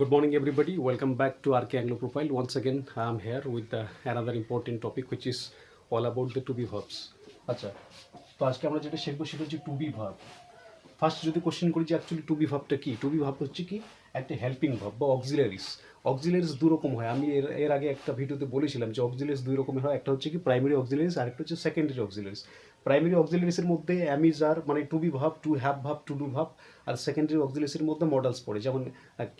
Good morning, everybody. Welcome back to RK Anglo Profile. Once again, I am here with another important topic, which is all about the to be verbs. আচ্ছা, তো আজকে আমরা যেটা শিখবো সেটা হচ্ছে two be verb. First যদি question করি যে অ্যাকচুয়ালি টু বি ভার্বটা কি, টু বি ভার্ব হচ্ছে কি একটা হেল্পিং ভার্ব বা অক্সিলারিস। অক্সিলারিস দু রকম হয়। আমি এর আগে একটা ভিডিওতে বলেছিলাম যে অক্সিলারিস দুই রকমের হয়, একটা হচ্ছে কি প্রাইমারি অক্সিলারিস আর একটা হচ্ছে সেকেন্ডারি অক্সিলারিস। প্রাইমারি অক্সিলারিসের মধ্যে অ্যাম ইজ আর মানে to be verb, to have verb, to do verb. আর সেকেন্ডারি অক্সিলারিসের মধ্যে মডেলস পড়ে, যেমন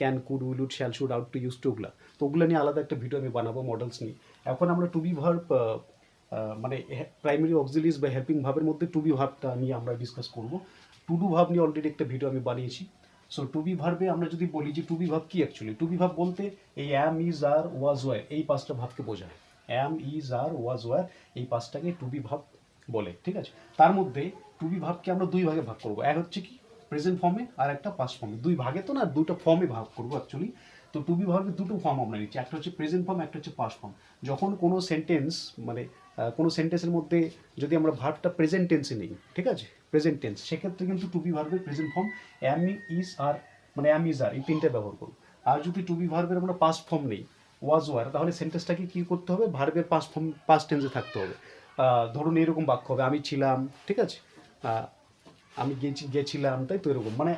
can, could, will, would, shall, should, ought to, use to, ওগুলা। তো ওগুলো নিয়ে আলাদা একটা ভিডিও আমি বানাবো মডেলস নিয়ে। এখন আমরা টু বি ভার্ব মানে প্রাইমারি অক্সিলারিস বা হেল্পিং ভার্বের মধ্যে টু বি ভার্বটা নিয়ে আমরা ডিসকাস করব। টু ডু ভার্ব নিয়ে অলরেডি একটা ভিডিও আমি বানিয়েছি। সো টু বি ভার্বে আমরা যদি বলি যে টু বি ভার্ব কি অ্যাকচুয়ালি, টু বি ভার্ব বলতে এই am, is, R, was, war এই পাঁচটা ভাবকে বোঝায়। অ্যাম, ইজ, আর, ওয়াজ, ওয়ার এই পাঁচটাকে টু বি ভার্ব বলে, ঠিক আছে। তার মধ্যে টু বি ভার্বকে আমরা দুই ভাগে ভাগ করবো, এক হচ্ছে কি প্রেজেন্ট ফর্মে আর একটা পাস্ট ফর্মে। দুই ভাগে তো না, দুটো ফর্মে ভাগ করবো অ্যাকচুয়ালি। তো টু বি ভার্বের দুটো ফর্ম আমরা নিচ্ছি, একটা হচ্ছে প্রেজেন্ট ফর্ম, একটা হচ্ছে পাস্ট ফর্ম। যখন কোনো সেন্টেন্স মানে কোনো সেন্টেন্সের মধ্যে যদি আমরা ভার্বটা প্রেজেন্ট টেন্সে নিই, ঠিক আছে, প্রেজেন্ট টেন্স, সেক্ষেত্রে কিন্তু টু বি ভার্বের present form am, is, are মানে অ্যাম, ইজ, আর এই তিনটে ব্যবহার করবো। আর যদি টু বি ভার্বের আমরা পাস্ট ফর্ম নেই, ওয়াজ, ওয়ার, তাহলে সেন্টেন্সটাকে কী করতে হবে, ভার্বের পাস্ট ফর্ম পাস্ট টেন্সে থাকতে হবে। ধরুন এরকম বাক্য হবে, আমি ছিলাম, ঠিক আছে, আমি গেছিলাম, তাই তো, এরকম মানে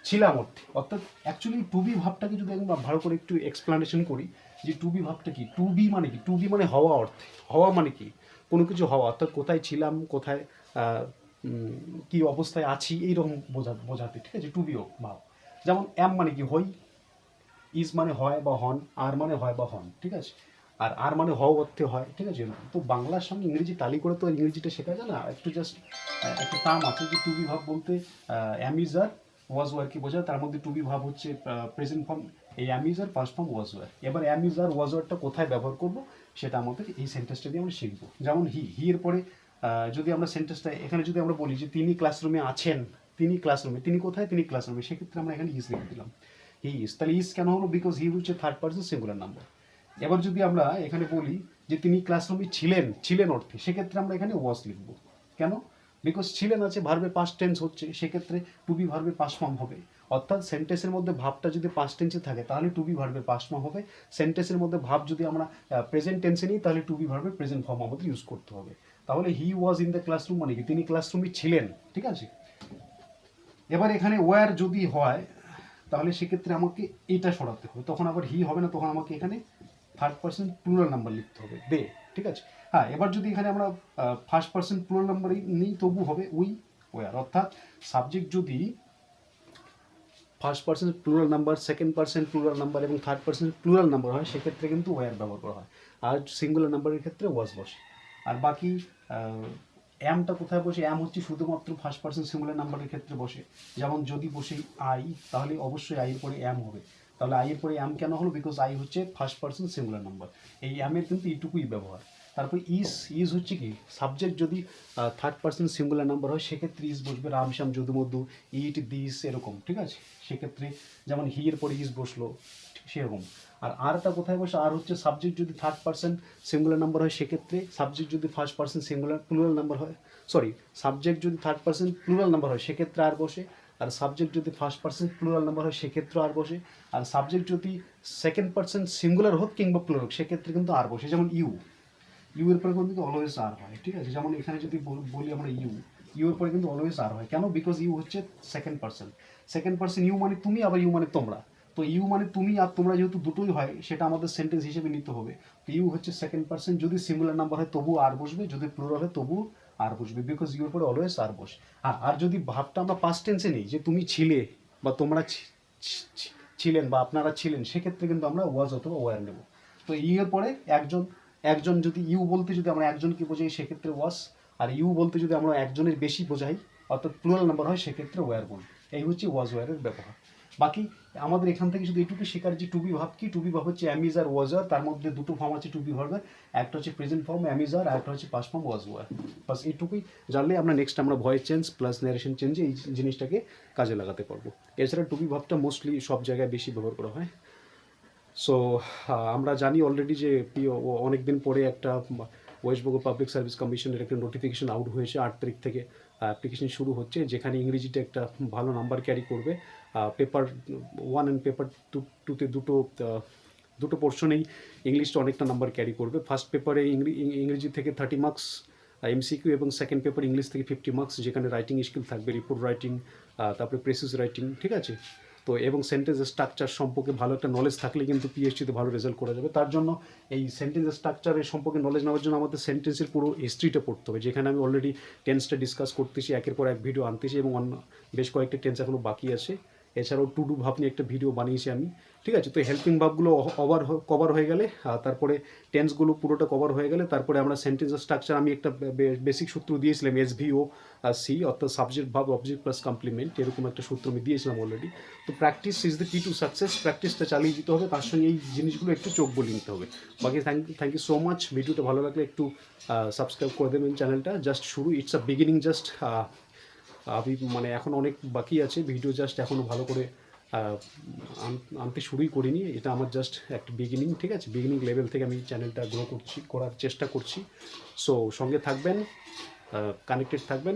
ছিলাম অর্থে। অর্থাৎ অ্যাকচুয়ালি টু বি ভাবটাকে যদি একদম ভালো করে একটু এক্সপ্লানেশন করি যে টু বি ভাবটা কি, টু বি মানে কি, টু বি মানে হওয়া অর্থে। হওয়া মানে কি, কোনো কিছু হওয়া, অর্থাৎ কোথায় ছিলাম, কোথায় কি অবস্থায় আছি, এইরকম বোঝাতে, ঠিক আছে, টু বি ভাব। যেমন অ্যাম মানে কি হই, ইজ মানে হয় বা হন, আর মানে হয় বা হন, ঠিক আছে, আর মানে হওয়া অর্থে হয়, ঠিক আছে। তো বাংলার সঙ্গে ইংরেজি টালি করে তো ইংরেজিটা শেখা যায় না, একটু জাস্ট একটা টার্ম আছে যে টু বি ভাব বলতে অ্যাম, ইজ, আর, ওয়াজ, ওয়ার কি বোঝায়। তার মধ্যে টু বি ভাব হচ্ছে প্রেজেন্ট ফর্ম, এই am, is, are, past form, was, were. এবার অ্যাম, ইজ, আর, ওয়াজ, ওয়ারটা কোথায় ব্যবহার করবো সেটা আমাদের এই সেন্টেন্সটা দিয়ে আমরা শিখবো। যেমন হি এর পরে যদি আমরা সেন্টেন্সটা এখানে যদি আমরা বলি যে তিনি ক্লাসরুমে আছেন, তিনি ক্লাসরুমে, তিনি কোথায়, তিনি ক্লাসরুমে, সেক্ষেত্রে আমরা এখানে ইজ লিখে দিলাম, হি ইজ। তাহলে ইজ কেন হলো, বিকজ হি হচ্ছে থার্ড পার্সন সিঙ্গুলার নাম্বার। এবার যদি আমরা এখানে বলি যে তিনি ক্লাসরুমে ছিলেন, ছিলেন অর্থে, সেক্ষেত্রে আমরা এখানে ওয়াজ লিখব। কেন, বিকজ ছিলেন আছে, ভার্বের পাস্ট টেন্স হচ্ছে, সেক্ষেত্রে টু বি ভার্বের পাস্ট ফর্ম হবে। অর্থাৎ সেন্টেন্সের মধ্যে ভাবটা যদি পাস্ট টেন্সে থাকে তাহলে টু বি ভার্বের পাস্ট ফর্ম হবে। সেন্টেন্সের মধ্যে ভাব যদি আমরা প্রেজেন্ট টেন্সে নিই তাহলে টু বি ভার্বের প্রেজেন্ট ফর্ম আমাদের ইউজ করতে হবে। তাহলে হি ওয়াজ ইন দ্য ক্লাসরুম মানে কি তিনি ক্লাসরুমে ছিলেন, ঠিক আছে। এবার এখানে ওয়ার যদি হয় তাহলে সেক্ষেত্রে আমাকে এটা সরাতে হবে, তখন আবার হি হবে না, তখন আমাকে এখানে থার্ড পার্সন প্লুরাল নাম্বার লিখতে হবে, দে, ঠিক আছে। হ্যাঁ, এবার যদি এখানে আমরা ফার্স্ট পার্সন প্লুরাল নাম্বারই নিই তবু হবে উই, ওয়ার। অর্থাৎ সাবজেক্ট যদি first person plural number, second person plural number এবং থার্ড পার্সন প্লুরাল নাম্বার হয় সেক্ষেত্রে কিন্তু ওয়ার ব্যবহার করা হয়। আর সিঙ্গুলার নাম্বারের ক্ষেত্রে ওয়াজ বসে। আর বাকি অ্যামটা কোথায় বসে, অ্যাম হচ্ছে শুধুমাত্র ফার্স্ট পার্সন সিঙ্গুলার নাম্বারের ক্ষেত্রে বসে। যেমন যদি বসে আই, তাহলে অবশ্যই আই এর পরে অ্যাম হবে। তাহলে আই এর পরে অ্যাম কেন হলো, বিকজ আই হচ্ছে ফার্স্ট পার্সন সিঙ্গুলার নাম্বার। এই অ্যামের কিন্তু এইটুকুই ব্যবহার। তারপর ইজ হচ্ছে কি, সাবজেক্ট যদি থার্ড পার্সন সিঙ্গুলার নাম্বার হয় সেক্ষেত্রে ইজ বসবে, রাম, শ্যাম, যদু, মধু, ইট, দিস, এরকম, ঠিক আছে। সেক্ষেত্রে যেমন হি এর পরে ইজ বসলো, সেরকম। আর আরটা কোথায় বসে, আর হচ্ছে সাবজেক্ট যদি থার্ড পার্সন সিঙ্গুলার নাম্বার হয় সেক্ষেত্রে, সাবজেক্ট যদি first person singular plural number হয়, সরি, সাবজেক্ট যদি থার্ড পার্সন প্লুরাল নাম্বার হয় সেক্ষেত্রে আর বসে। আর সাবজেক্ট যদি ফার্স্ট পার্সন প্লুরাল নাম্বার হয় সেক্ষেত্রে আর বসে। আর সাবজেক্ট যদি সেকেন্ড পার্সন সিঙ্গুলার হোক কিংবা প্লুরাল হোক সেক্ষেত্রে কিন্তু আর বসে। যেমন ইউ এর পরে কিন্তু অলওয়েজ আর হয়, ঠিক আছে। যেমন এখানে যদি বলি আমরা ইউ এর পরে কিন্তু অলওয়েজ আর হয়। কেন, বিকজ ইউ হচ্ছে second person. Second person you মানে তুমি, আবার ইউ মানে তোমরা। তো ইউ মানে তুমি আর তোমরা যেহেতু দুটোই হয় সেটা আমাদের সেন্টেন্স হিসেবে নিতে হবে। তো ইউ হচ্ছে সেকেন্ড পার্সন, যদি সিঙ্গুলার নাম্বার হয় তবু আর বসবে, যদি প্লুরাল হয় তবু আর বসবে, বিকজ ইউর পরে অলওয়েজ আর বসে। আর যদি ভাবটা আমরা পাস্ট টেন্সে নিই যে তুমি ছিলে বা তোমরা ছিলেন বা আপনারা ছিলেন, সেক্ষেত্রে কিন্তু আমরা ওয়াজ অথবা ওয়ার নেব। তো ইউ এর পরে একজন, একজন যদি ইউ বলতে যদি আমরা একজনকে বোঝাই সেক্ষেত্রে ওয়াজ, আর ইউ বলতে যদি আমরা একজনের বেশি বোঝাই অর্থাৎ প্লুরাল নাম্বার হয় সেক্ষেত্রে ওয়ার বলব। এই হচ্ছে ওয়াজ ওয়ারের ব্যবহার। বাকি আমাদের এখান থেকে শুধু এইটুকু শেখার যে টু বি ভাব কি, টু বি ভাব হচ্ছে অ্যাম, ইজ, আর, ওয়াজ, ওয়ার। তার মধ্যে দুটো ফর্ম আছে টু বি ভার্বের, একটা হচ্ছে প্রেজেন্ট ফর্ম অ্যাম, ইজ, আর, একটা হচ্ছে পাস্ট ফর্ম ওয়াজ, ওয়ার। বাস এইটুকুই জানলে আমরা নেক্সট আমরা ভয়েস চেঞ্জ প্লাস ন্যারেশন চেঞ্জে এই জিনিসটাকে কাজে লাগাতে পারবো। এছাড়া টু বি ভাবটা মোস্টলি সব জায়গায় বেশি ব্যবহার করা হয়। সো আমরা জানি অলরেডি যে অনেক দিন পরে একটা ওয়েস্ট বেঙ্গল পাবলিক সার্ভিস কমিশনের একটা নোটিফিকেশন আউট হয়েছে 8 তারিখ থেকে অ্যাপ্লিকেশন শুরু হচ্ছে, যেখানে ইংরেজিতে একটা ভালো নাম্বার ক্যারি করবে। পেপার 1 অ্যান্ড পেপার 2তে দুটো পোর্শনেই ইংলিশটা অনেকটা নাম্বার ক্যারি করবে। ফার্স্ট পেপারে ইংরেজি থেকে 30 মার্কস এমসিকিউ, এবং সেকেন্ড পেপার ইংলিশ থেকে 50 মার্কস, যেখানে রাইটিং স্কিল থাকবে, রিপোর্ট রাইটিং, তারপরে প্রেসিস রাইটিং, ঠিক আছে। তো এবং সেন্টেন্স স্ট্রাকচার সম্পর্কে ভালো একটা নলেজ থাকলে কিন্তু পিএইচডিতে ভালো রেজাল্ট করা যাবে। তার জন্য এই সেন্টেন্স স্ট্রাকচারের সম্পর্কে নলেজ নেওয়ার জন্য আমাদের সেন্টেন্সের পুরো হিস্ট্রিটা পড়তে হবে, যেখানে আমি অলরেডি টেন্সটা ডিসকাস করতেছি, একের পর এক ভিডিও আনতেছি, এবং অন্য বেশ কয়েকটা টেন্স এখনও বাকি আছে। এছাড়াও টু ডু ভাব নিয়ে একটা ভিডিও বানিয়েছি আমি, ঠিক আছে। তো হেল্পিং ভাবগুলো কভার হয়ে গেলে, তারপরে টেন্সগুলো পুরোটা কভার হয়ে গেলে, তারপরে আমরা সেন্টেন্স স্ট্রাকচার, আমি একটা বেসিক সূত্র দিয়েছিলাম, SVO সি, অর্থাৎ সাবজেক্ট ভাব অবজেক্ট প্লাস কমপ্লিমেন্ট, এরকম একটা সূত্র আমি দিয়েছিলাম অলরেডি। তো প্র্যাকটিস ইজ দ্য কি টু সাকসেস, প্র্যাকটিসটা চালিয়ে দিতে হবে, তার সঙ্গে এই জিনিসগুলো একটু চোখ বলে নিতে হবে। বাকি থ্যাংক ইউ সো মাচ। ভিডিওটা ভালো লাগলে একটু সাবস্ক্রাইব করে দেবেন চ্যানেলটা। জাস্ট শুরু, ইটস আ বিগিনিং, জাস্ট আমি মানে এখন অনেক বাকি আছে, ভিডিও জাস্ট এখনও ভালো করে আনতে শুরুই করিনি, এটা আমার জাস্ট একটা বিগিনিং, ঠিক আছে। বিগিনিং লেভেল থেকে আমি চ্যানেলটা গ্রো করার চেষ্টা করছি। সো সঙ্গে থাকবেন, কানেক্টেড থাকবেন।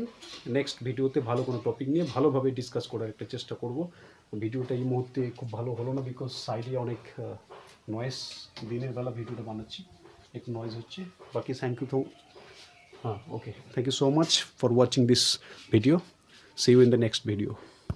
নেক্সট ভিডিওতে ভালো কোনো টপিক নিয়ে ভালোভাবে ডিসকাস করার একটা চেষ্টা করব। ভিডিওটা এই মুহূর্তে খুব ভালো হলো না, বিকজ সাইডে অনেক নয়েজ, দিনের বেলা ভিডিওটা বানাচ্ছি, একটু নয়েজ হচ্ছে। বাকি থ্যাংক ইউ তো, okay, thank you so much for watching this video. See you in the next video.